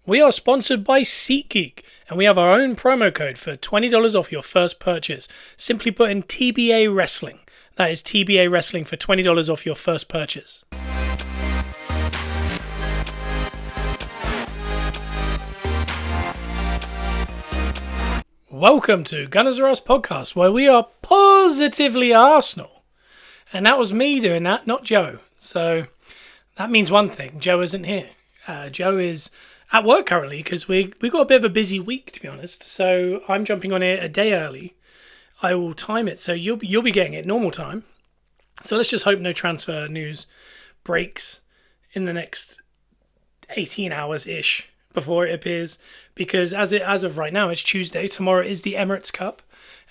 We are sponsored by SeatGeek, and we have our own promo code for $20 off your first purchase. Simply put in TBA Wrestling. That is TBA Wrestling for $20 off your first purchase. Welcome to Gunners R Us podcast, where we are positively Arsenal. And that was me doing that, not Joe. So that means one thing. Joe isn't here. Joe is at work currently because we got a bit of a busy week, to be honest. So I'm jumping on it a day early. I will time it so you'll be getting it normal time. So let's just hope no transfer news breaks in the next 18 hours ish before it appears, because as of right now it's Tuesday. Tomorrow is the Emirates Cup,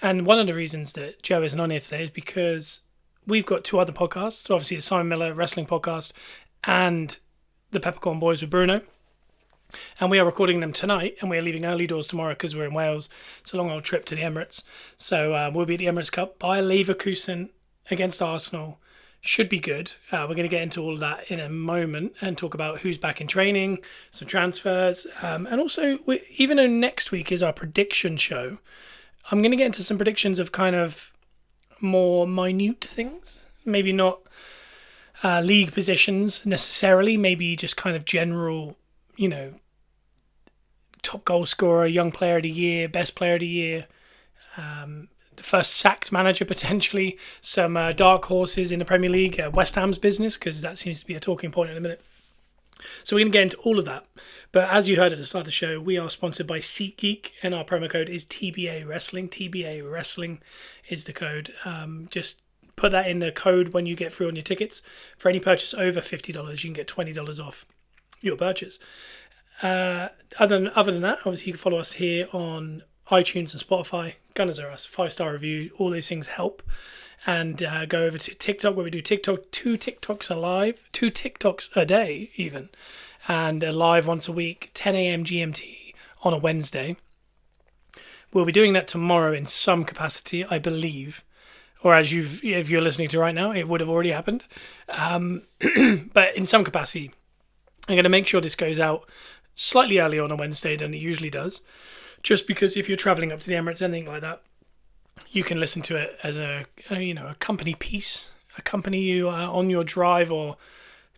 and one of the reasons that Joe isn't on here today is because we've got two other podcasts. So obviously the Simon Miller Wrestling podcast and the Peppercorn Boys with Bruno. And we are recording them tonight, and we're leaving early doors tomorrow because we're in Wales. It's a long old trip to the Emirates. So we'll be at the Emirates Cup by Leverkusen against Arsenal. Should be good. We're going to get into all of that in a moment and talk about who's back in training, some transfers. And also, even though next week is our prediction show, I'm going to get into some predictions of kind of more minute things. Maybe not league positions necessarily. Maybe just kind of general, top goal scorer, young player of the year, best player of the year, the first sacked manager potentially, some dark horses in the Premier League, West Ham's business, because that seems to be a talking point in a minute. So we're going to get into all of that. But as you heard at the start of the show, we are sponsored by SeatGeek, and our promo code is TBA Wrestling. TBA Wrestling is the code. Just put that in the code when you get through on your tickets. For any purchase over $50, you can get $20 off your purchase. Other than that, obviously you can follow us here on iTunes and Spotify. Gunners R Us, 5-star review, all those things help. And go over to TikTok, where we do two TikToks a day even, and live once a week, 10 a.m. GMT on a Wednesday. We'll be doing that tomorrow in some capacity, I believe, or if you're listening to right now, it would have already happened. But in some capacity, I'm going to make sure this goes out slightly earlier on a Wednesday than it usually does, just because if you're traveling up to the Emirates, anything like that, you can listen to it as a company piece, accompany you on your drive or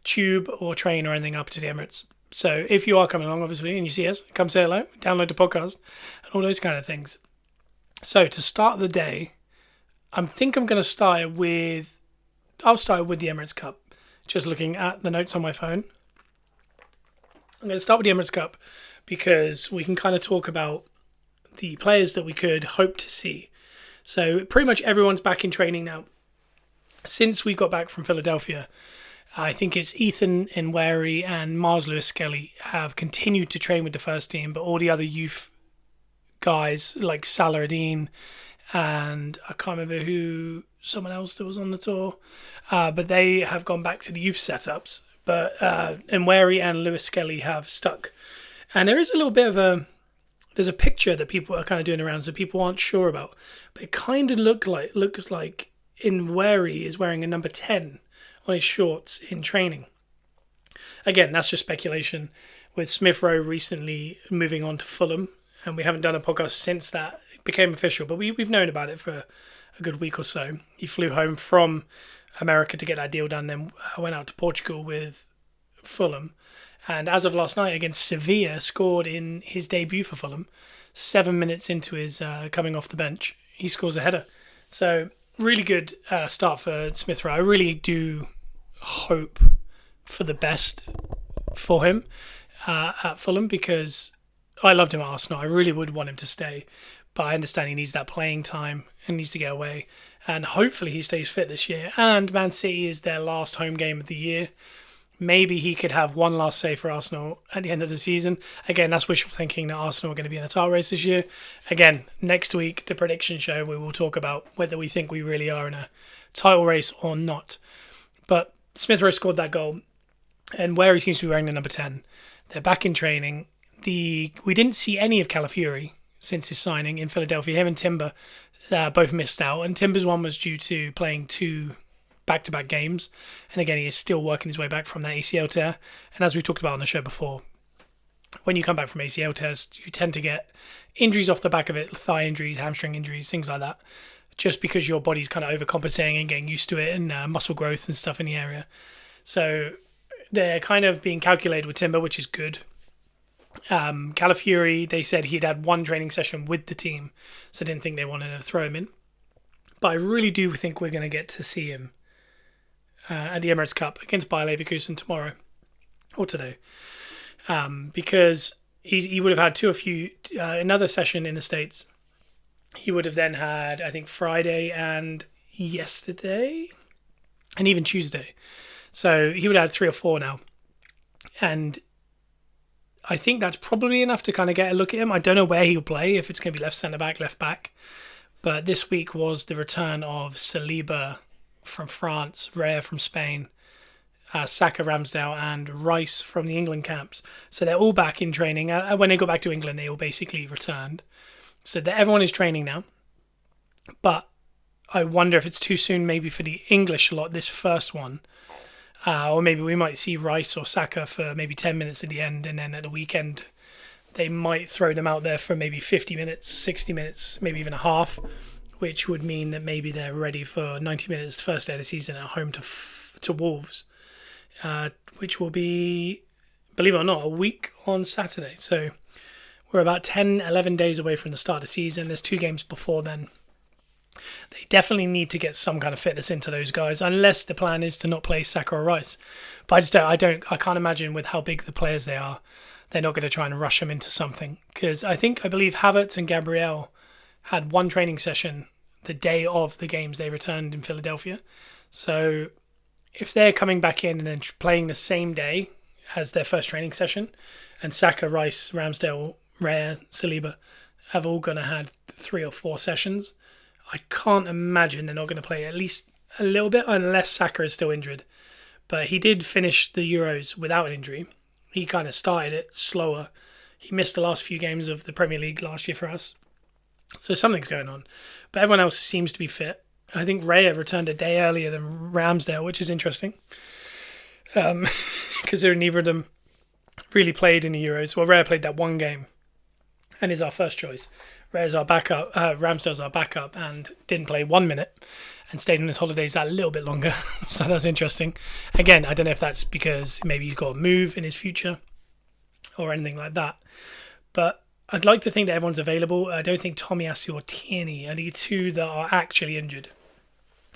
tube or train or anything up to the Emirates. So if you are coming along, obviously, and you see us, come say hello, download the podcast, and all those kind of things. So to start the day, I'm going to start with the Emirates Cup. Just looking at the notes on my phone. I'm going to start with the Emirates Cup because we can kind of talk about the players that we could hope to see. So pretty much everyone's back in training now. Since we got back from Philadelphia, I think it's Ethan Nweri and Mars Lewis-Skelly have continued to train with the first team, but all the other youth guys like Saladin and I can't remember someone else that was on the tour, but they have gone back to the youth setups. But Nweri and Lewis-Skelly have stuck. And there is a little bit of there's a picture that people are kind of doing around, so people aren't sure about. But it kind of looks like Nweri is wearing a number 10 on his shorts in training. Again, that's just speculation. With Smith Rowe recently moving on to Fulham, and we haven't done a podcast since that became official, but we've known about it for a good week or so. He flew home from America to get that deal done, then went out to Portugal with Fulham, and as of last night against Sevilla, scored in his debut for Fulham. 7 minutes into his coming off the bench, he scores a header. So really good start for Smith Rowe. I really do hope for the best for him at Fulham, because I loved him at Arsenal. I really would want him to stay, but I understand he needs that playing time and needs to get away. And hopefully he stays fit this year. And Man City is their last home game of the year. Maybe he could have one last save for Arsenal at the end of the season. Again, that's wishful thinking that Arsenal are going to be in a title race this year. Again, next week, the prediction show, we will talk about whether we think we really are in a title race or not. But Smith Rowe scored that goal, and where he seems to be wearing the number 10. They're back in training. We didn't see any of Calafiori since his signing in Philadelphia. Him and Timber both missed out, and Timber's one was due to playing 2 back-to-back games, and again he is still working his way back from that ACL tear. And as we talked about on the show before, when you come back from ACL tests, you tend to get injuries off the back of it, thigh injuries, hamstring injuries, things like that, just because your body's kind of overcompensating and getting used to it, and muscle growth and stuff in the area. So they're kind of being calculated with Timber, which is good. Calafiori, they said he'd had one training session with the team, so I didn't think they wanted to throw him in. But I really do think we're going to get to see him at the Emirates Cup against Bayer Leverkusen tomorrow or today, because he would have had another session in the States. He would have then had, I think, Friday and yesterday and even Tuesday. So he would have had 3 or 4 now. And I think that's probably enough to kind of get a look at him. I don't know where he'll play, if it's going to be left centre back, left back. But this week was the return of Saliba from France, Raya from Spain, Saka, Ramsdale, and Rice from the England camps. So they're all back in training. When they go back to England, they all basically returned. So everyone is training now. But I wonder if it's too soon maybe for the English lot, this first one. Or maybe we might see Rice or Saka for maybe 10 minutes at the end, and then at the weekend they might throw them out there for maybe 50 minutes, 60 minutes, maybe even a half, which would mean that maybe they're ready for 90 minutes the first day of the season at home to Wolves, which will be, believe it or not, a week on Saturday. So we're about 10, 11 days away from the start of the season. There's 2 games before then. They definitely need to get some kind of fitness into those guys, unless the plan is to not play Saka or Rice. But I can't imagine with how big the players they are, they're not going to try and rush them into something. Because I believe Havertz and Gabriel had one training session the day of the games they returned in Philadelphia. So if they're coming back in and then playing the same day as their first training session, and Saka, Rice, Ramsdale, Raya, Saliba have all going to have 3 or 4 sessions, I can't imagine they're not going to play at least a little bit, unless Saka is still injured. But he did finish the Euros without an injury. He kind of started it slower. He missed the last few games of the Premier League last year for us. So something's going on. But everyone else seems to be fit. I think Raya returned a day earlier than Ramsdale, which is interesting. Because neither of them really played in the Euros. Well, Raya played that one game and is our first choice. Raya's our backup, Ramsdale's our backup, and didn't play 1 minute and stayed on his holidays that little bit longer. So that's interesting. Again, I don't know if that's because maybe he's got a move in his future or anything like that. But I'd like to think that everyone's available. I don't think Tomiyasu or Tierney are the 2 that are actually injured.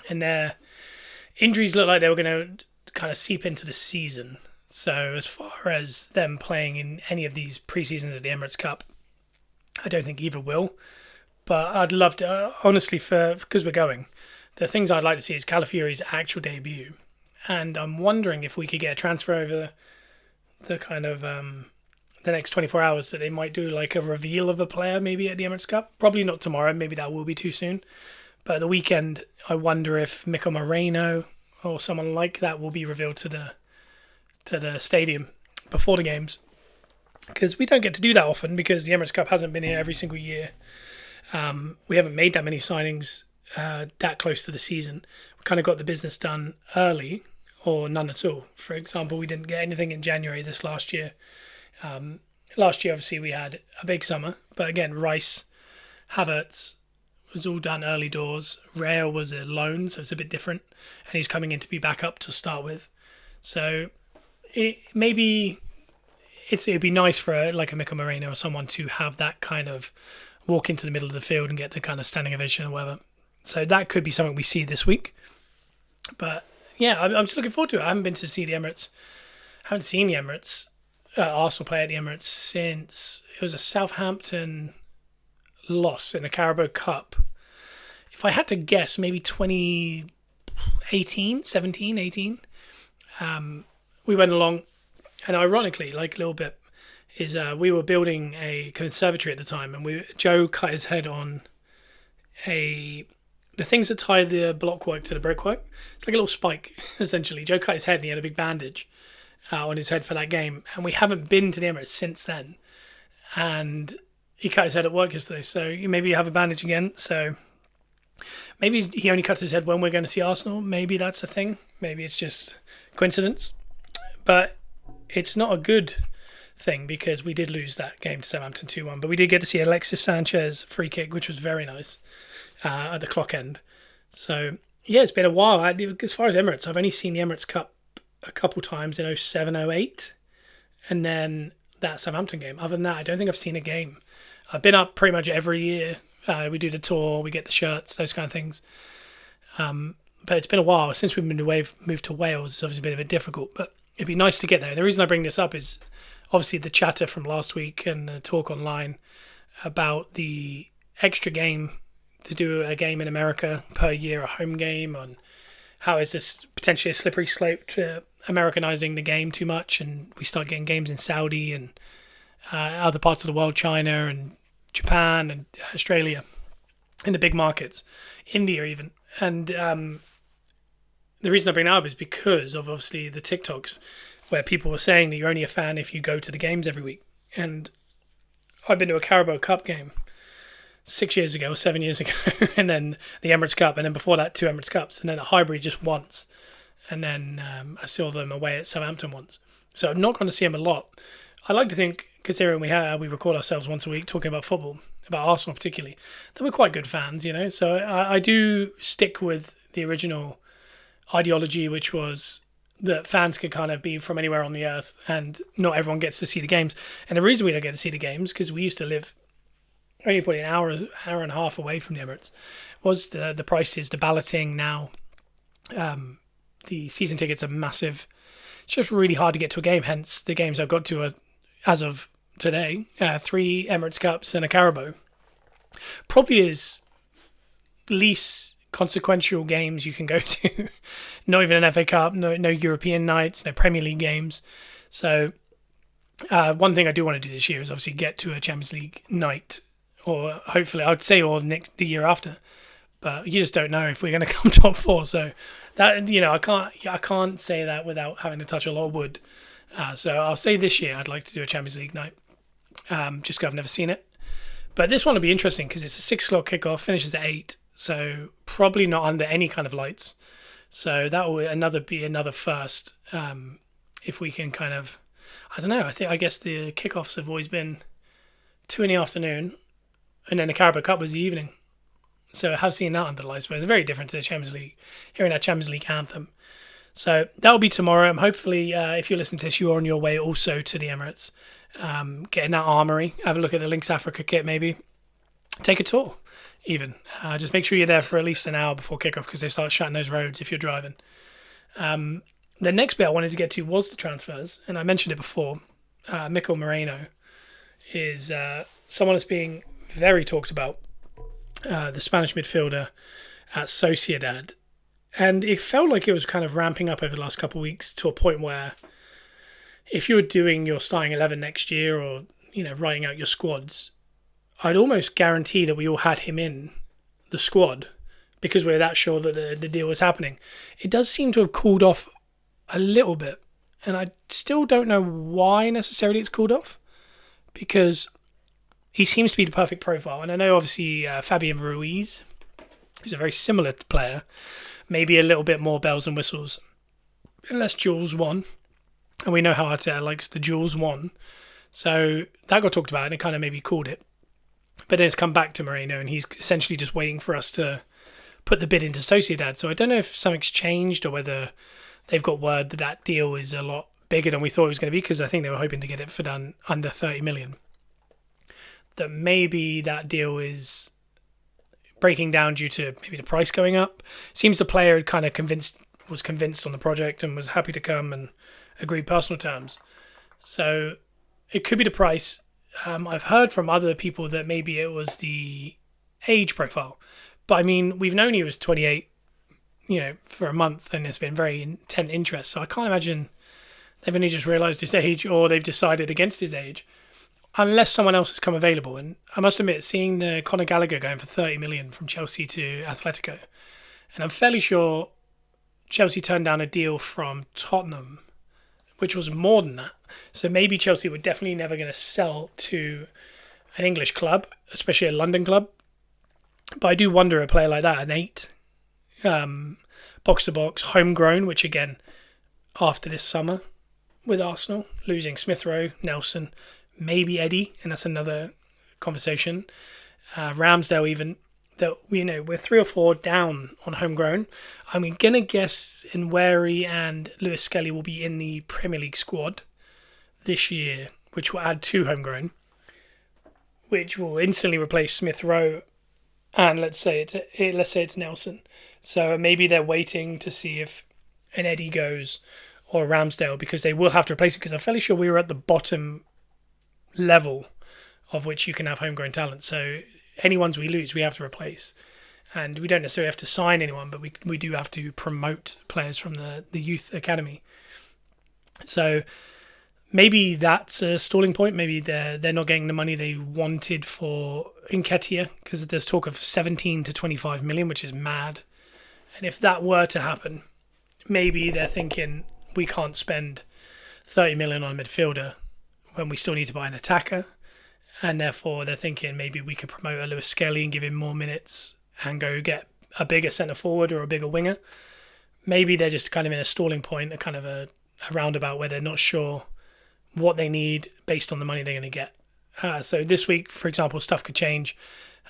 And their injuries look like they were going to kind of seep into the season. So as far as them playing in any of these pre-seasons of the Emirates Cup, I don't think either will. But I'd love to, honestly, because we're going, the things I'd like to see is Calafiori's actual debut. And I'm wondering if we could get a transfer over the kind of the next 24 hours, that they might do like a reveal of a player maybe at the Emirates Cup. Probably not tomorrow. Maybe that will be too soon. But the weekend, I wonder if Mikel Moreno or someone like that will be revealed to the stadium before the games. Because we don't get to do that often, because the Emirates Cup hasn't been here every single year. We haven't made that many signings that close to the season. We kind of got the business done early, or none at all. For example, we didn't get anything in January this last year. Last year, obviously, we had a big summer. But again, Rice, Havertz was all done early doors. Raya was a loan, so it's a bit different. And he's coming in to be back up to start with. So it'd be nice for a Mikel Moreno or someone to have that kind of walk into the middle of the field and get the kind of standing ovation or whatever. So that could be something we see this week. But yeah, I'm just looking forward to it. I haven't been to see the Emirates. I haven't seen the Emirates, Arsenal play at the Emirates since it was a Southampton loss in the Carabao Cup. If I had to guess, maybe 17, 18. We went along, and ironically, like a little bit, is we were building a conservatory at the time, and Joe cut his head on the things that tie the blockwork to the brickwork. It's like a little spike, essentially. Joe cut his head and he had a big bandage on his head for that game, and we haven't been to the Emirates since then. And he cut his head at work yesterday, so maybe you have a bandage again. So maybe he only cuts his head when we're going to see Arsenal. Maybe that's a thing. Maybe it's just coincidence. But it's not a good thing because we did lose that game to Southampton 2-1, but we did get to see Alexis Sanchez free kick, which was very nice at the clock end. So yeah, it's been a while. As far as Emirates, I've only seen the Emirates Cup a couple times in 07, 08, and then that Southampton game. Other than that, I don't think I've seen a game. I've been up pretty much every year. We do the tour, we get the shirts, those kind of things. But it's been a while since we've moved to Wales. It's obviously been a bit difficult, but it'd be nice to get there. The reason I bring this up is obviously the chatter from last week and the talk online about the extra game to do a game in America per year, a home game, on how is this potentially a slippery slope to Americanizing the game too much, and we start getting games in Saudi and other parts of the world, China and Japan and Australia, in the big markets, India even. And the reason I bring that up is because of obviously the TikToks where people were saying that you're only a fan if you go to the games every week. And I've been to a Carabao Cup game 6 years ago or 7 years ago, and then the Emirates Cup, and then before that 2 Emirates Cups, and then at Highbury just once. And then I saw them away at Southampton once. So I'm not going to see them a lot. I like to think, considering we record ourselves once a week talking about football, about Arsenal particularly, that we're quite good fans, you know. So I do stick with the original ideology, which was that fans can kind of be from anywhere on the earth, and not everyone gets to see the games. And the reason we don't get to see the games, because we used to live only probably an hour and a half away from the Emirates, was the prices, the balloting now. The season tickets are massive. It's just really hard to get to a game. Hence, the games I've got to are, as of today, 3 Emirates Cups and a Carabao. Probably is least consequential games you can go to. Not even an FA Cup, no European nights, no Premier League games. So one thing I do want to do this year is obviously get to a Champions League night, or hopefully I'd say the year after. But you just don't know if we're going to come top 4. So that, you know, I can't say that without having to touch a lot of wood. So I'll say this year I'd like to do a Champions League night, just because I've never seen it. But this one will be interesting because it's a 6 o'clock kickoff, finishes at 8, so probably not under any kind of lights. So that will be another first. If we can kind of, I don't know. I guess the kickoffs have always been 2 in the afternoon, and then the Carabao Cup was the evening. So I have seen that under the lights, but it's very different to the Champions League, hearing that Champions League anthem. So that will be tomorrow. Hopefully, if you're listening to this, you're on your way also to the Emirates, getting that armoury, have a look at the Lynx Africa kit maybe, take a tour even. Just make sure you're there for at least an hour before kickoff because they start shutting those roads if you're driving. The next bit I wanted to get to was the transfers, and I mentioned it before. Mikel Moreno is someone that's being very talked about, the Spanish midfielder at Sociedad. And it felt like it was kind of ramping up over the last couple of weeks to a point where if you were doing your starting 11 next year, or, you know, writing out your squads, I'd almost guarantee that we all had him in the squad because we're that sure that the deal was happening. It does seem to have cooled off a little bit, and I still don't know why necessarily it's cooled off, because he seems to be the perfect profile. And I know obviously Fabian Ruiz, who's a very similar player, maybe a little bit more bells and whistles, less Jules 1. And we know how Arteta likes the Jules 1. So that got talked about and it kind of maybe called it. But then it's come back to Moreno and he's essentially just waiting for us to put the bid into Sociedad. So I don't know if something's changed or whether they've got word that that deal is a lot bigger than we thought it was going to be, because I think they were hoping to get it for done under 30 million. That maybe that deal is breaking down due to maybe the price going up. Seems the player had kind of was convinced on the project and was happy to come and agree personal terms. So it could be the price. I've heard from other people that maybe it was the age profile. But I mean, we've known he was 28, for a month, and there's been very intense interest. So I can't imagine they've only just realised his age, or they've decided against his age, unless someone else has come available. And I must admit, seeing the Conor Gallagher going for 30 million from Chelsea to Atletico, and I'm fairly sure Chelsea turned down a deal from Tottenham, which was more than that. So maybe Chelsea were definitely never going to sell to an English club, especially a London club. But I do wonder, a player like that, an 8, box-to-box, homegrown, which again, after this summer, with Arsenal, losing Smith Rowe, Nelson, maybe Eddie, and that's another conversation. Ramsdale even, that we're 3 or 4 down on homegrown. I'm gonna guess Nweri and Lewis Skelly will be in the Premier League squad this year, which will add 2 homegrown, which will instantly replace Smith Rowe, and let's say it's Nelson. So maybe they're waiting to see if an Eddie goes or Ramsdale, because they will have to replace it, because I'm fairly sure we were at the bottom level of which you can have homegrown talent. So any ones we lose, we have to replace. And we don't necessarily have to sign anyone, but we do have to promote players from the youth academy. So maybe that's a stalling point. Maybe they're not getting the money they wanted for Nketiah, because there's talk of 17 to 25 million, which is mad. And if that were to happen, maybe they're thinking we can't spend 30 million on a midfielder when we still need to buy an attacker. And therefore they're thinking maybe we could promote a Lewis Skelly and give him more minutes and go get a bigger centre forward or a bigger winger. Maybe they're just kind of in a stalling point, a kind of a roundabout where they're not sure what they need based on the money they're going to get. So this week, for example, stuff could change.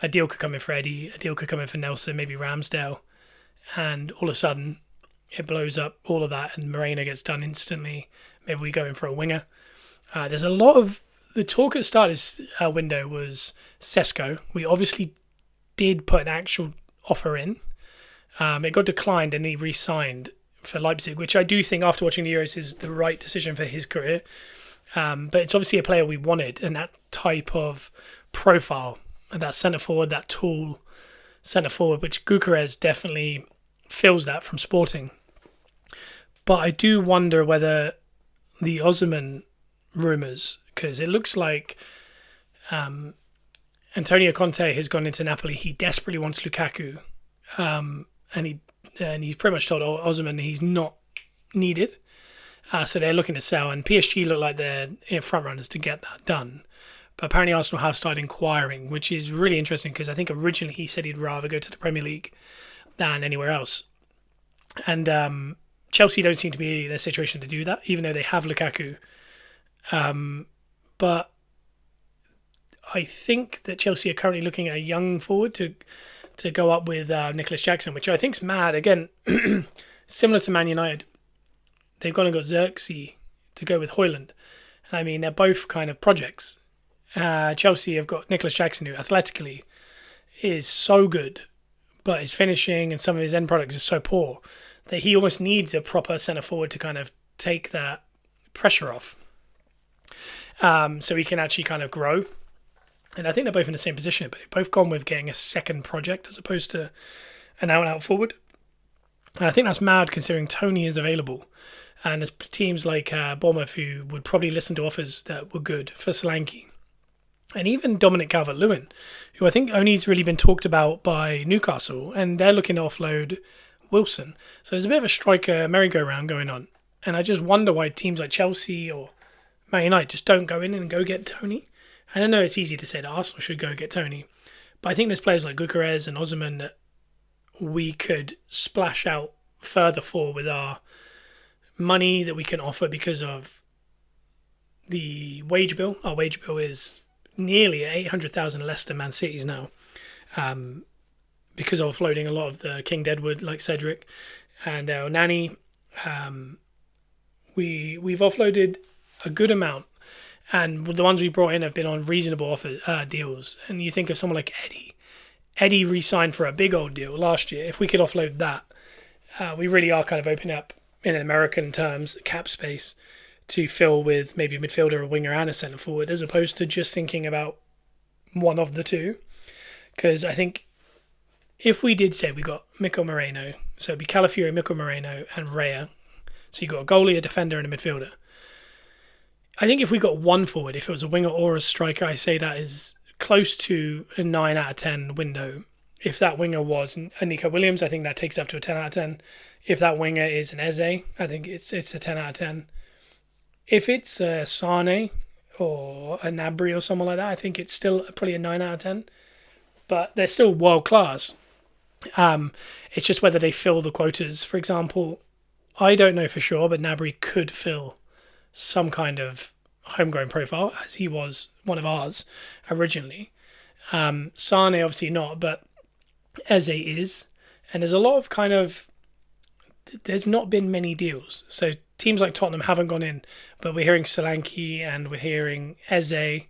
A deal could come in for Eddie, a deal could come in for Nelson, maybe Ramsdale, and all of a sudden it blows up all of that and Moreno gets done instantly. Maybe we go in for a winger. There's a lot of... The talk at the start of this window was Sesko. We obviously did put an actual offer in. It got declined and he re-signed for Leipzig, which I do think after watching the Euros is the right decision for his career. But it's obviously a player we wanted, and that type of profile, that centre forward, that tall centre forward, which Gyökeres definitely fills that from Sporting. But I do wonder whether the Osimhen rumours, because it looks like Antonio Conte has gone into Napoli. He desperately wants Lukaku, and he's pretty much told Osimhen he's not needed. So they're looking to sell, and PSG look like they're front runners to get that done. But apparently Arsenal have started inquiring, which is really interesting because I think originally he said he'd rather go to the Premier League than anywhere else. And Chelsea don't seem to be in a situation to do that, even though they have Lukaku. But I think that Chelsea are currently looking at a young forward to go up with Nicholas Jackson, which I think is mad. Again, similar to Man United, they've gone and got Xerxes to go with Højlund. And I mean, they're both kind of projects. Chelsea have got Nicholas Jackson, who athletically is so good, but his finishing and some of his end products is so poor that he almost needs a proper centre forward to kind of take that pressure off. So he can actually kind of grow. And I think they're both in the same position, but they've both gone with getting a second project as opposed to an out-and-out forward. And I think that's mad considering Tony is available. And there's teams like Bournemouth who would probably listen to offers that were good for Solanke. And even Dominic Calvert-Lewin, who I think only's really been talked about by Newcastle, and they're looking to offload Wilson. So there's a bit of a striker merry-go-round going on. And I just wonder why teams like Chelsea or Man United just don't go in and go get Tony. And I know it's easy to say that Arsenal should go get Tony, but I think there's players like Gyökeres and Osimhen that we could splash out further for with our money that we can offer because of the wage bill. Our wage bill is nearly 800,000 less than Man City's now, because of offloading a lot of the King Deadwood like Cedric and Nani. We've offloaded a good amount, and the ones we brought in have been on reasonable deals. And you think of someone like Eddie re-signed for a big old deal last year. If we could offload that, we really are kind of opening up, in American terms, cap space to fill with maybe a midfielder, a winger and a centre forward, as opposed to just thinking about one of the two. Because I think if we did say we got Mikel Moreno, so it'd be Calafiori, Mikel Moreno and Raya, so you got a goalie, a defender and a midfielder. I think if we got one forward, if it was a winger or a striker, I say that is close to a 9 out of 10 window. If that winger was a Nico Williams, I think that takes up to a 10 out of 10. If that winger is an Eze, I think it's a 10 out of 10. If it's a Sane or a Gnabry or someone like that, I think it's still probably a 9 out of 10. But they're still world class. It's just whether they fill the quotas. For example, I don't know for sure, but Gnabry could fill some kind of homegrown profile, as he was one of ours originally. Sane obviously not, but Eze is. And there's a lot of there's not been many deals. So teams like Tottenham haven't gone in, but we're hearing Solanke and we're hearing Eze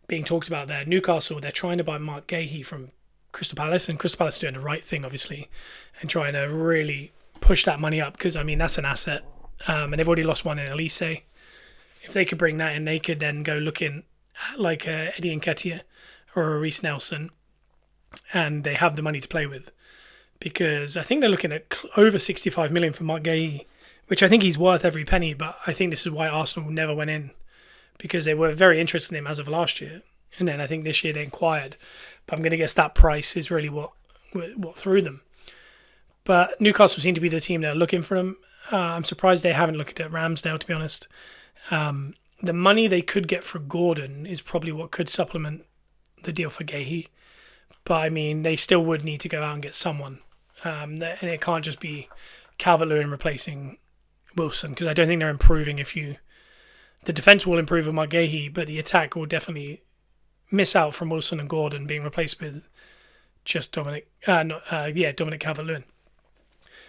being talked about there. Newcastle, they're trying to buy Mark Gahey from Crystal Palace, and Crystal Palace doing the right thing, obviously, and trying to really push that money up because, I mean, that's an asset. And they've already lost one in Elise. If they could bring that in, they could then go looking at like Eddie Nketiah or a Reece Nelson, and they have the money to play with. Because I think they're looking at over 65 million for Mark Gahey, which I think he's worth every penny, but I think this is why Arsenal never went in, because they were very interested in him as of last year. And then I think this year they inquired. But I'm going to guess that price is really what threw them. But Newcastle seem to be the team that are looking for him. I'm surprised they haven't looked at Ramsdale, to be honest. The money they could get for Gordon is probably what could supplement the deal for Gahey. But, I mean, they still would need to go out and get someone. And it can't just be Calvert-Lewin replacing Wilson, because I don't think they're improving the defence will improve with Mark Gahey, but the attack will definitely miss out from Wilson and Gordon being replaced with just Dominic Calvert-Lewin.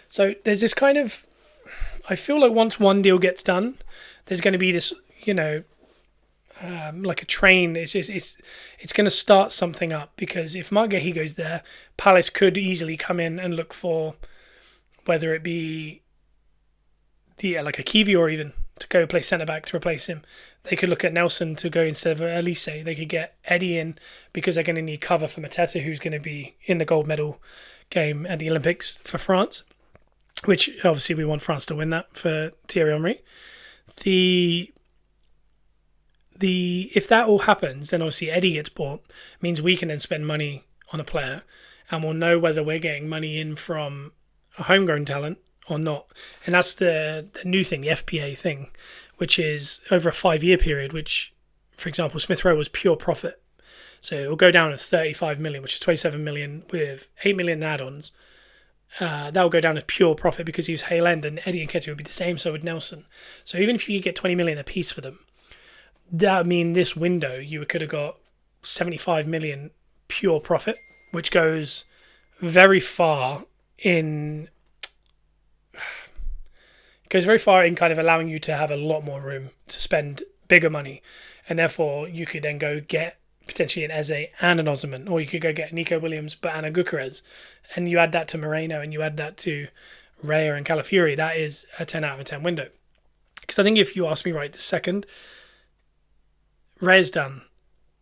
So there's this I feel like once one deal gets done, there's going to be this, like a train. It's going to start something up, because if Mark Gahey goes there, Palace could easily come in and look for whether it be like a Kiwior even to go play centre back to replace him. They could look at Nelson to go instead of Elise. They could get Eddie in because they're going to need cover for Mateta, who's going to be in the gold medal game at the Olympics for France, which obviously we want France to win that for Thierry Henry. If that all happens, then obviously Eddie gets bought, means we can then spend money on a player, and we'll know whether we're getting money in from a homegrown talent or not. And that's the new thing, the FPA thing, which is over a 5-year period, which, for example, Smith Rowe was pure profit. So it will go down as 35 million, which is 27 million with 8 million in add-ons. That will go down as pure profit because he was Hale End, and Eddie Nketiah would be the same, so would Nelson. So even if you could get 20 million a piece for them, that would mean this window you could have got 75 million pure profit, which goes very far in kind of allowing you to have a lot more room to spend bigger money, and therefore you could then go get potentially an Eze and an Osman, or you could go get Nico Williams but and a Gyökeres, and you add that to Moreno and you add that to Raya and Calafiori. That is a 10 out of 10 window. Because I think if you ask me right this second, Raya's done.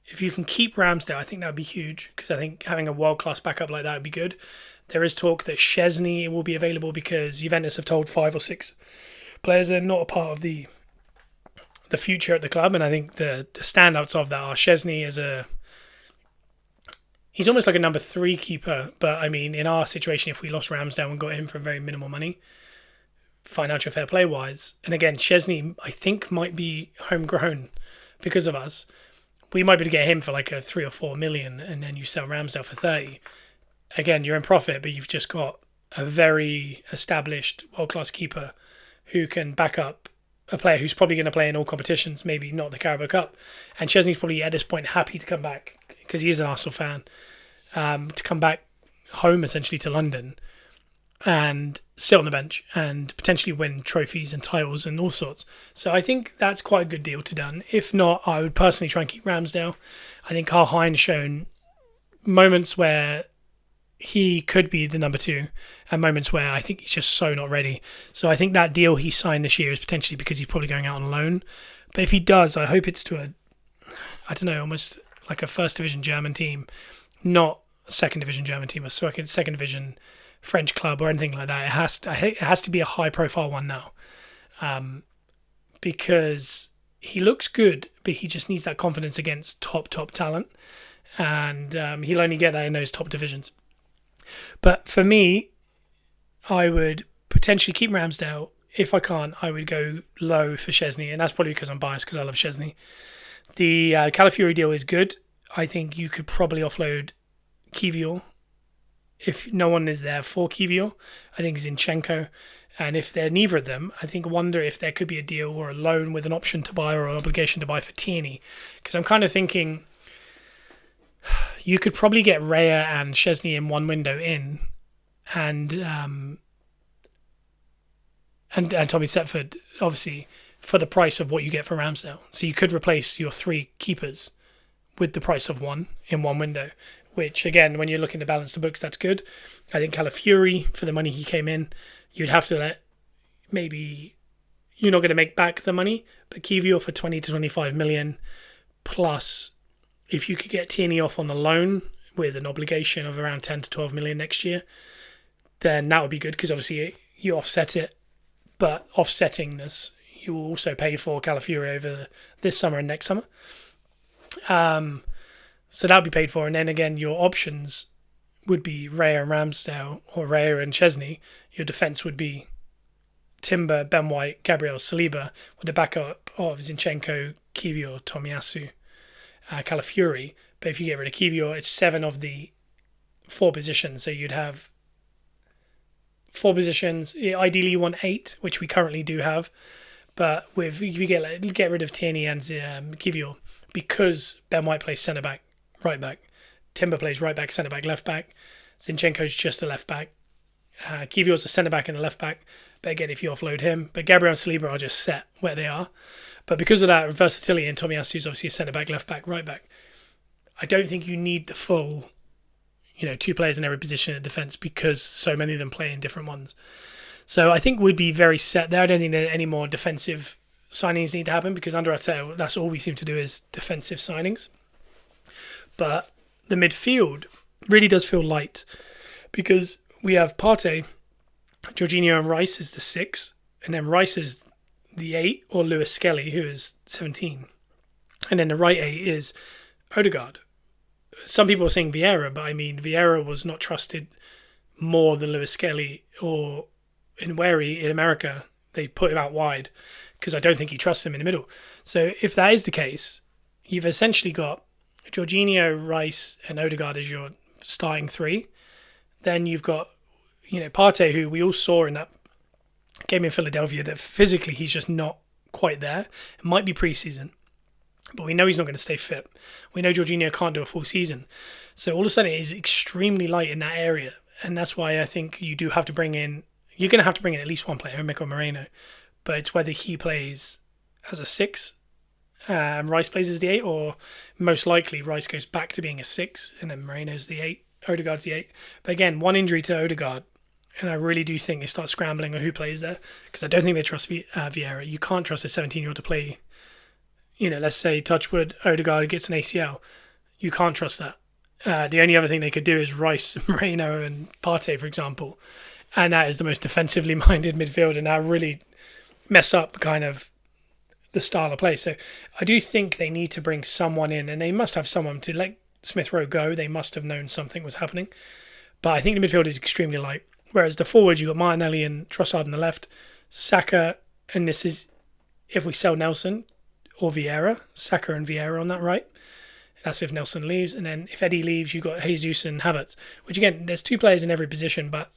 If you can keep Ramsdale, I think that would be huge, because I think having a world-class backup like that would be good. There is talk that Szczesny will be available because Juventus have told 5 or 6 players they're not a part of the future at the club, and I think the standouts of that are Szczesny he's almost like a number 3 keeper, but I mean, in our situation, if we lost Ramsdale and got him for very minimal money, financial fair play wise, and again, Szczesny I think might be homegrown because of us, we might be able to get him for like a 3 or 4 million, and then you sell Ramsdale for 30. Again, you're in profit, but you've just got a very established world-class keeper who can back up a player who's probably going to play in all competitions, maybe not the Carabao Cup. And Szczesny's probably at this point happy to come back, because he is an Arsenal fan, to come back home essentially to London and sit on the bench and potentially win trophies and titles and all sorts. So I think that's quite a good deal to done. If not, I would personally try and keep Ramsdale. I think Karl Hein's shown moments where he could be the number 2 and moments where I think he's just so not ready. So I think that deal he signed this year is potentially because he's probably going out on loan. But if he does, I hope it's to almost like a first division German team, not a second division German team, a second division French club or anything like that. It has to be a high profile one now, because he looks good, but he just needs that confidence against top talent, and he'll only get that in those top divisions. But for me, I would potentially keep Ramsdale. If I can't, I would go low for Szczesny, and that's probably because I'm biased because I love Szczesny. The Calafiori deal is good. I think you could probably offload Kiwior if no one is there for Kiwior. I think Zinchenko And if they're neither of them, I think wonder if there could be a deal or a loan with an option to buy or an obligation to buy for Tierney. Because I'm kind of thinking you could probably get Raya and Szczesny in one window in, and Tommy Setford, obviously, for the price of what you get for Ramsdale. So you could replace your three keepers with the price of one in one window, which, again, when you're looking to balance the books, that's good. I think Calafiori, for the money he came in, you'd have to let, maybe, you're not going to make back the money, but Kiwior for 20 to 25 million, plus if you could get Tierney off on the loan with an obligation of around 10 to 12 million next year, then that would be good, because obviously you offset it, but offsetting this, you will also pay for Calafiori over this summer and next summer. So that would be paid for. And then again, your options would be Raya and Ramsdale or Raya and Szczesny. Your defence would be Timber, Ben White, Gabriel Saliba, with the backup of Zinchenko, Kiwior, Tomiyasu, Calafiori. But if you get rid of Kiwior, it's 7 of the 4 positions. So you'd have 4 positions. Ideally, you want 8, which we currently do have. But if you get rid of Tierney and Kiwior, because Ben White plays centre back, right back, Timber plays right back, centre back, left back, Zinchenko's just a left back, Kiwior's a centre back and a left back. But again, if you offload him, but Gabriel and Saliba are just set where they are. But because of that versatility, and Tomiyasu's obviously a centre back, left back, right back, I don't think you need the full, 2 players in every position in defence, because so many of them play in different ones. So I think we'd be very set there. I don't think that any more defensive signings need to happen, because under Arteta, that's all we seem to do is defensive signings. But the midfield really does feel light, because we have Partey, Jorginho and Rice is the 6, and then Rice is the 8, or Lewis Skelly, who is 17. And then the right 8 is Odegaard. Some people are saying Vieira, but I mean, Vieira was not trusted more than Lewis Skelly, or in Wary in America, they put him out wide because I don't think he trusts him in the middle. So if that is the case, you've essentially got Jorginho, Rice and Odegaard as your starting 3. Then you've got, Partey, who we all saw in that game in Philadelphia, that physically he's just not quite there. It might be pre-season, but we know he's not going to stay fit. We know Jorginho can't do a full season. So all of a sudden it is extremely light in that area. And that's why I think you do have to bring in, you're going to have to bring in at least one player, Mikel Moreno. But it's whether he plays as a 6, Rice plays as the 8, or most likely Rice goes back to being a 6, and then Moreno's the 8, Odegaard's the 8. But again, one injury to Odegaard, and I really do think they start scrambling on who plays there, because I don't think they trust Vieira. You can't trust a 17-year-old to play, let's say, touchwood, Odegaard gets an ACL. You can't trust that. The only other thing they could do is Rice, Moreno and Partey, for example. And that is the most defensively minded midfield, and that really mess up kind of the style of play. So I do think they need to bring someone in, and they must have someone to let Smith Rowe go. They must have known something was happening. But I think the midfield is extremely light. Whereas the forward, you've got Martinelli and Trossard on the left, Saka, and this is if we sell Nelson or Vieira, Saka and Vieira on that right. That's if Nelson leaves. And then if Eddie leaves, you've got Jesus and Havertz, which again, there's 2 players in every position, but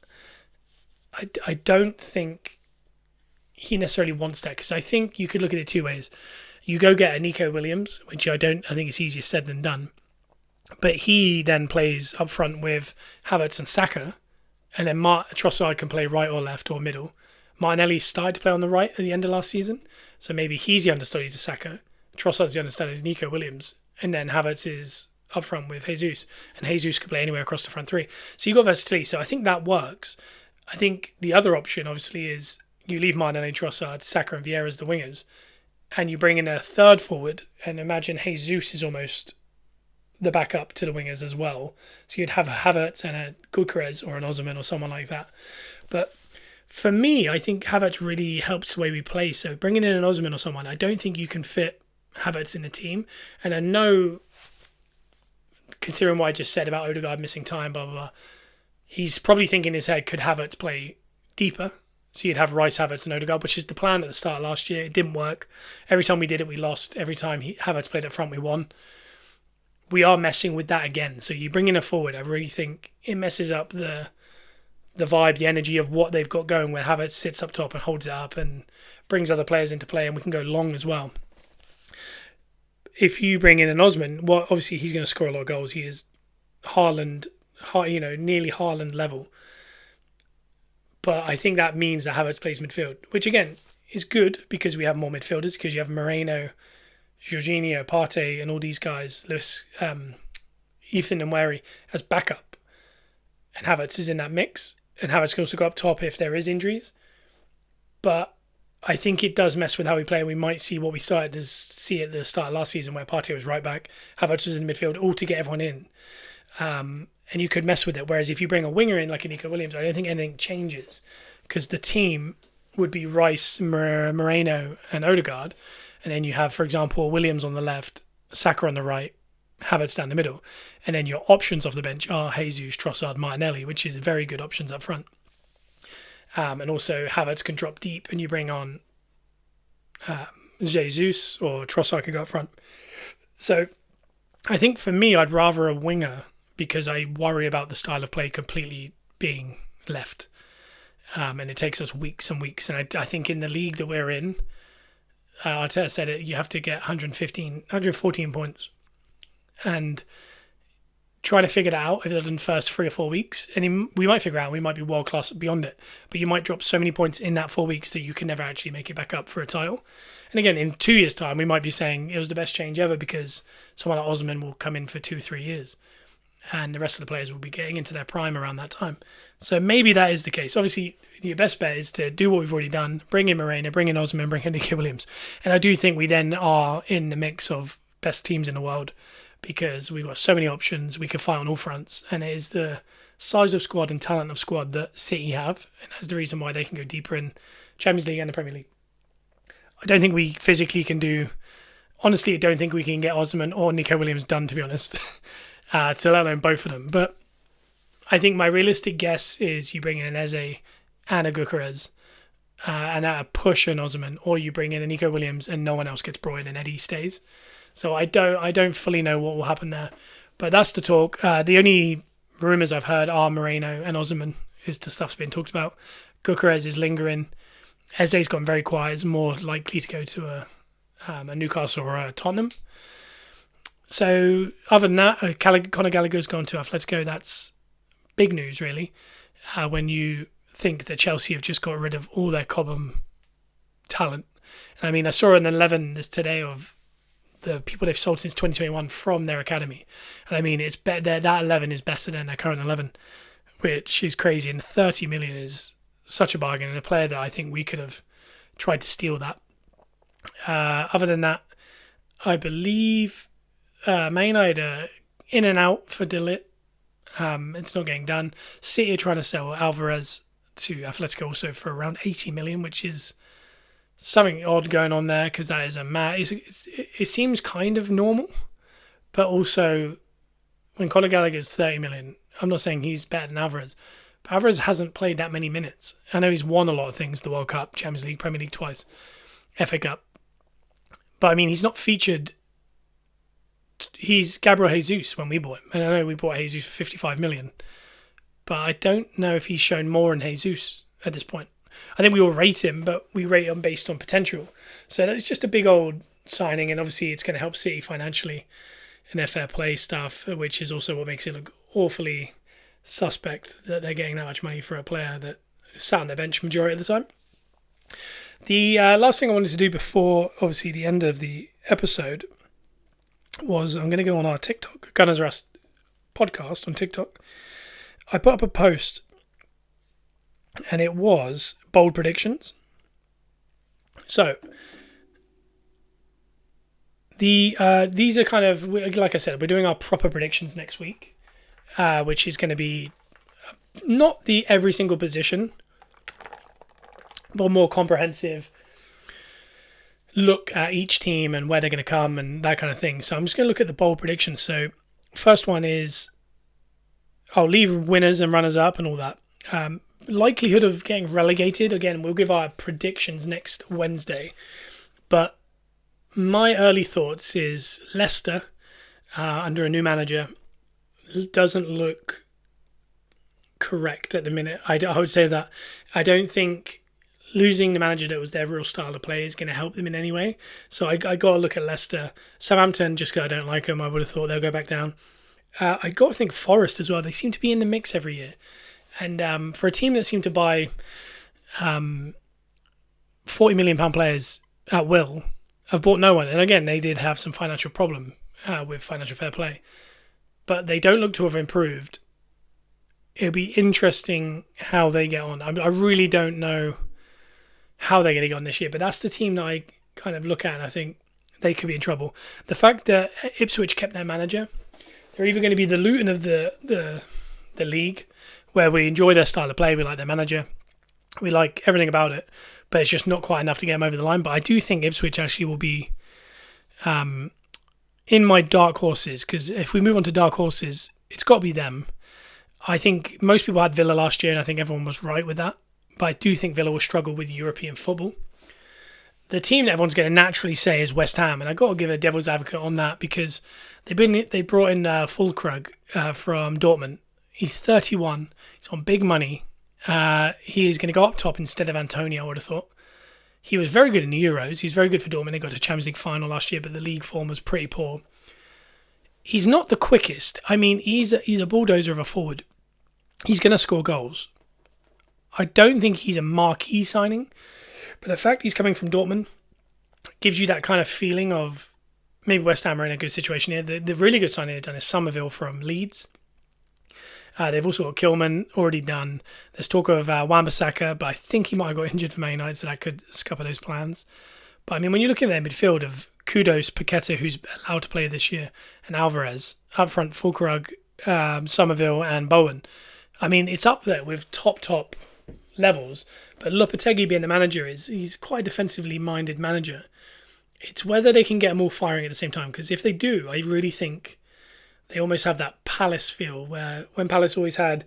I don't think he necessarily wants that, because I think you could look at it 2 ways. You go get a Nico Williams, which I think it's easier said than done, but he then plays up front with Havertz and Saka, and then Trossard can play right or left or middle. Martinelli started to play on the right at the end of last season, so maybe he's the understudy to Saka. Trossard's the understudy to Nico Williams, and then Havertz is up front with Jesus, and Jesus could play anywhere across the front 3. So you've got versatility, so I think that works. I think the other option, obviously, is you leave Martinelli, Trossard, Saka and Vieira as the wingers, and you bring in a third forward, and imagine Jesus is almost the backup to the wingers as well. So you'd have a Havertz and a Gyökeres or an Osimhen or someone like that. But for me, I think Havertz really helps the way we play. So bringing in an Osimhen or someone, I don't think you can fit Havertz in the team. And I know, considering what I just said about Odegaard missing time, blah, blah, blah, he's probably thinking in his head, could Havertz play deeper? So you'd have Rice, Havertz and Odegaard, which is the plan at the start of last year. It didn't work. Every time we did it, we lost. Every time Havertz played up front, we won. We are messing with that again. So you bring in a forward, I really think it messes up the the vibe, the energy of what they've got going, where Havertz sits up top and holds it up and brings other players into play, and we can go long as well. If you bring in an Osman, well, obviously he's going to score a lot of goals. He is Haaland, nearly Haaland level. But I think that means that Havertz plays midfield, which again is good because we have more midfielders, because you have Moreno, Jorginho, Partey, and all these guys, Lewis, Ethan and Wary as backup. And Havertz is in that mix. And Havertz can also go up top if there is injuries. But I think it does mess with how we play. We might see what we started to see at the start of last season, where Partey was right back, Havertz was in the midfield, all to get everyone in. And you could mess with it. Whereas if you bring a winger in like a Nico Williams, I don't think anything changes, because the team would be Rice, Moreno and Odegaard. And then you have, for example, Williams on the left, Saka on the right, Havertz down the middle. And then your options off the bench are Jesus, Trossard, Martinelli, which is very good options up front. And also Havertz can drop deep and you bring on Jesus, or Trossard can go up front. So I think for me, I'd rather a winger, because I worry about the style of play completely being left. And it takes us weeks and weeks. And I think in the league that we're in, Arteta said it, you have to get 114 points. And try to figure that out in the first 3 or 4 weeks. And we might figure out we might be world class beyond it. But you might drop so many points in that 4 weeks that you can never actually make it back up for a title. And again, in 2 years' time, we might be saying it was the best change ever because someone like Osman will come in for 2-3 years. And the rest of the players will be getting into their prime around that time. So maybe that is the case. Obviously, your best bet is to do what we've already done. Bring in Moreno, bring in Osman, bring in Nico Williams. And I do think we then are in the mix of best teams in the world, because we've got so many options. We can fight on all fronts. And it is the size of squad and talent of squad that City have. And that's the reason why they can go deeper in Champions League and the Premier League. I don't think we physically can do... Honestly, I don't think we can get Osman or Nico Williams done, to be honest. To let alone both of them. But I think my realistic guess is you bring in an Eze and a Gyökeres and a push an Osman, or you bring in a Nico Williams and no one else gets brought in and Eddie stays. So I don't fully know what will happen there. But that's the talk. The only rumours I've heard are Moreno and Osman is the stuff's being talked about. Gyökeres is lingering. Eze's gone very quiet. Is more likely to go to a Newcastle or a Tottenham. So other than that, Conor Gallagher's gone to Atletico. That's big news, really, when you think that Chelsea have just got rid of all their Cobham talent. I mean, I saw an 11 today of the people they've sold since 2021 from their academy. And I mean, it's better, that 11 is better than their current 11, which is crazy. And 30 million is such a bargain, and a player that I think we could have tried to steal that. Other than that, I believe Man United are in and out for De Ligt. It's not getting done. City are trying to sell Alvarez to Atletico also for around 80 million, which is something odd going on there, because that is it seems kind of normal, but also when Conor Gallagher's 30 million, I'm not saying he's better than Alvarez, but Alvarez hasn't played that many minutes. I know he's won a lot of things, the World Cup, Champions League, Premier League twice, FA Cup, but I mean, he's not featured. He's Gabriel Jesus when we bought him, and I know we bought Jesus for 55 million, but I don't know if he's shown more in Jesus at this point. I think we all rate him, but we rate him based on potential. So it's just a big old signing, and obviously it's going to help City financially in their fair play stuff, which is also what makes it look awfully suspect that they're getting that much money for a player that sat on their bench majority of the time. The last thing I wanted to do before, obviously, the end of the episode was I'm going to go on our TikTok, Gunners Rust podcast on TikTok. I put up a post, and it was bold predictions. So these are kind of, like I said, we're doing our proper predictions next week, which is going to be not the every single position, but more comprehensive look at each team and where they're going to come and that kind of thing. So I'm just going to look at the bold predictions. So first one is, I'll leave winners and runners up and all that. Likelihood of getting relegated, again, we'll give our predictions next Wednesday. But my early thoughts is Leicester, under a new manager, doesn't look correct at the minute. I would say that I don't think losing the manager that was their real style of play is going to help them in any way. So I got to look at Leicester. Southampton, just because I don't like them, I would have thought they'll go back down. I got to think Forest as well. They seem to be in the mix every year. And for a team that seemed to buy £40 million players at will, have bought no one. And again, they did have some financial problem with financial fair play. But they don't look to have improved. It'll be interesting how they get on. I really don't know how they're going to get on this year, but that's the team that I kind of look at and I think they could be in trouble. The fact that Ipswich kept their manager, they're either going to be the Luton of the league, where we enjoy their style of play, we like their manager, we like everything about it, but it's just not quite enough to get them over the line. But I do think Ipswich actually will be in my dark horses, because if we move on to dark horses, it's got to be them. I think most people had Villa last year, and I think everyone was right with that. But I do think Villa will struggle with European football. The team that everyone's going to naturally say is West Ham, and I've got to give a devil's advocate on that, because they brought in Füllkrug from Dortmund. He's 31. He's on big money. He is going to go up top instead of Antonio, I would have thought. He was very good in the Euros. He's very good for Dortmund. They got to Champions League final last year, but the league form was pretty poor. He's not the quickest. I mean, he's a bulldozer of a forward. He's going to score goals. I don't think he's a marquee signing, but the fact he's coming from Dortmund gives you that kind of feeling of maybe West Ham are in a good situation here. The really good signing they've done is Somerville from Leeds. They've also got Kilman already done. There's talk of Wan-Bissaka, but I think he might have got injured for Man United, so that could scupper those plans. But I mean, when you look at their midfield of Kudos, Paqueta, who's allowed to play this year, and Alvarez, up front, Füllkrug, Somerville, and Bowen, I mean, it's up there with top levels. But Lopetegui being the manager, he's quite a defensively minded manager. It's whether they can get them all firing at the same time, because if they do, I really think they almost have that Palace feel, where when Palace always had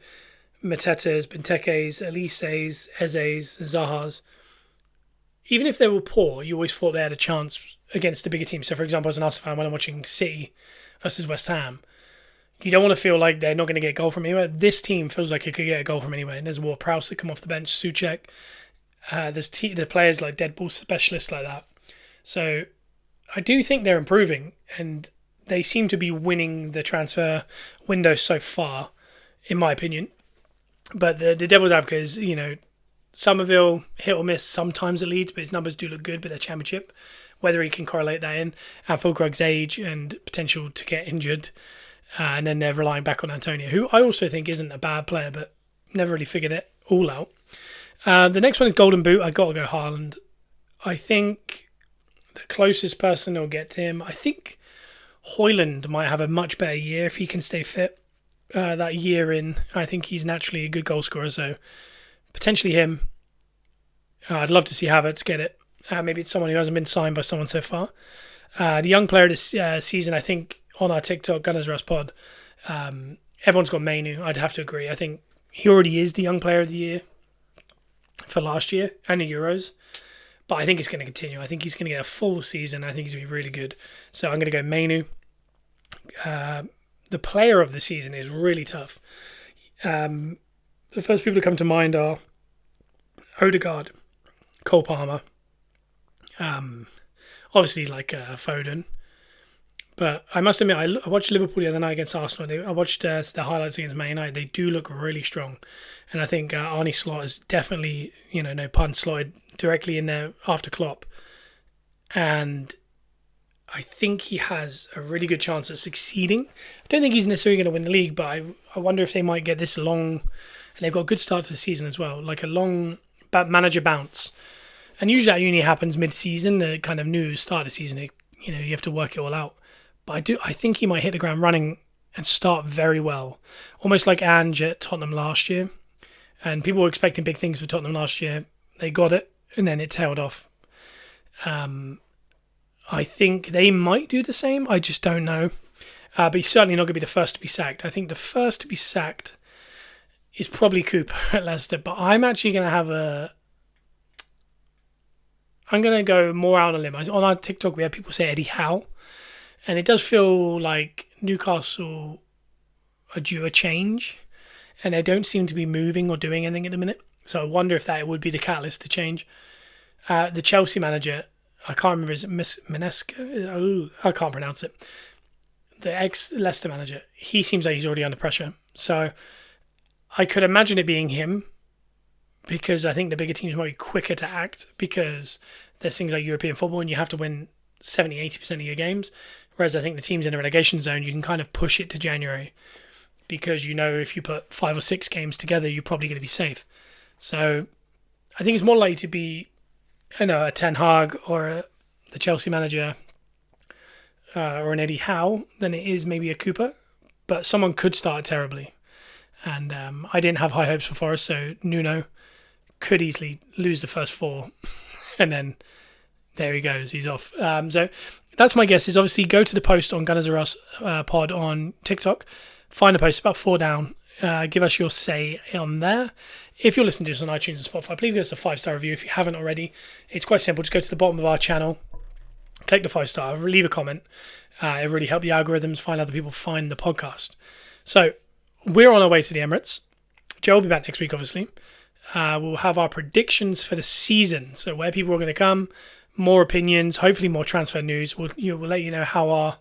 Matetas, Benteke's, Elise's, Eze's, Zaha's, even if they were poor, you always thought they had a chance against the bigger team. So, for example, as an Arsenal fan, when I'm watching City versus West Ham, you don't want to feel like they're not going to get a goal from anywhere. This team feels like it could get a goal from anywhere. And there's Ward-Prowse that come off the bench, Souček. There's the players like dead ball specialists like that. So I do think they're improving, and they seem to be winning the transfer window so far, in my opinion. But the devil's advocate is, Somerville, hit or miss sometimes at Leeds, but his numbers do look good, but they're championship. Whether he can correlate that in, and Füllkrug's age and potential to get injured. And then they're relying back on Antonio, who I also think isn't a bad player, but never really figured it all out. The next one is Golden Boot. I got to go Haaland. I think the closest person will get to him, I think Højlund might have a much better year if he can stay fit. That year in, I think he's naturally a good goal scorer, so potentially him. I'd love to see Havertz get it. Maybe it's someone who hasn't been signed by someone so far. The young player this season, I think, on our TikTok, Gunners Rust Pod, everyone's got Mainu. I'd have to agree. I think he already is the young player of the year for last year and the Euros. But I think it's going to continue. I think he's going to get a full season. I think he's going to be really good. So I'm going to go Mainu. The player of the season is really tough. The first people to come to mind are Odegaard, Cole Palmer, obviously Foden. But I must admit, I watched Liverpool the other night against Arsenal. I watched the highlights against Man United. They do look really strong. And I think Arne Slot is definitely, no pun, slotted directly in there after Klopp. And I think he has a really good chance of succeeding. I don't think he's necessarily going to win the league, but I wonder if they might get this long, and they've got a good start to the season as well, like a long manager bounce. And usually that only happens mid-season, the kind of new start of the season. You have to work it all out. But I think he might hit the ground running and start very well. Almost like Ange at Tottenham last year. And people were expecting big things for Tottenham last year. They got it, and then it tailed off. I think they might do the same. I just don't know. But he's certainly not going to be the first to be sacked. I think the first to be sacked is probably Cooper at Leicester. But I'm actually going to have I'm going to go more out on a limb. On our TikTok, we had people say Eddie Howe. And it does feel like Newcastle are due a change. and they don't seem to be moving or doing anything at the minute. So I wonder if that would be the catalyst to change. The Chelsea manager, I can't remember his Minesco. I can't pronounce it. The ex-Leicester manager, he seems like he's already under pressure. So I could imagine it being him, because I think the bigger teams might be quicker to act, because there's things like European football and you have to win 70-80% of your games. Whereas I think the teams in a relegation zone, you can kind of push it to January, because you know if you put 5 or 6 games together, you're probably going to be safe. So I think it's more likely to be, a Ten Hag or the Chelsea manager or an Eddie Howe than it is maybe a Cooper. But someone could start terribly. And I didn't have high hopes for Forest, so Nuno could easily lose the first 4. And then there he goes, he's off. So that's my guess, is obviously go to the post on Gunners R Us pod on TikTok, find the post about 4 down, give us your say on there. If you're listening to us on iTunes and Spotify, please give us a 5-star review if you haven't already. It's quite simple, just go to the bottom of our channel, click the 5-star, leave a comment. It really helps the algorithms find other people find the podcast. So we're on our way to the Emirates. Joe will be back next week, obviously. We'll have our predictions for the season, so where people are going to come, more opinions, hopefully more transfer news. We'll let you know how our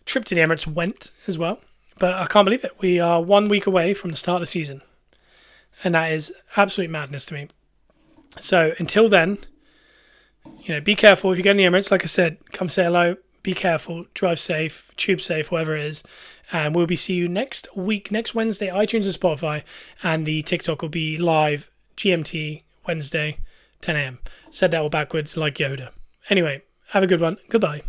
trip to the Emirates went as well. But I can't believe it. We are 1 week away from the start of the season. And that is absolute madness to me. So until then, be careful. If you go to the Emirates, like I said, come say hello. Be careful. Drive safe. Tube safe, whatever it is. And we'll see you next week, next Wednesday, iTunes and Spotify. And the TikTok will be live GMT Wednesday, 10 a.m. Said that all backwards like Yoda. Anyway, have a good one. Goodbye.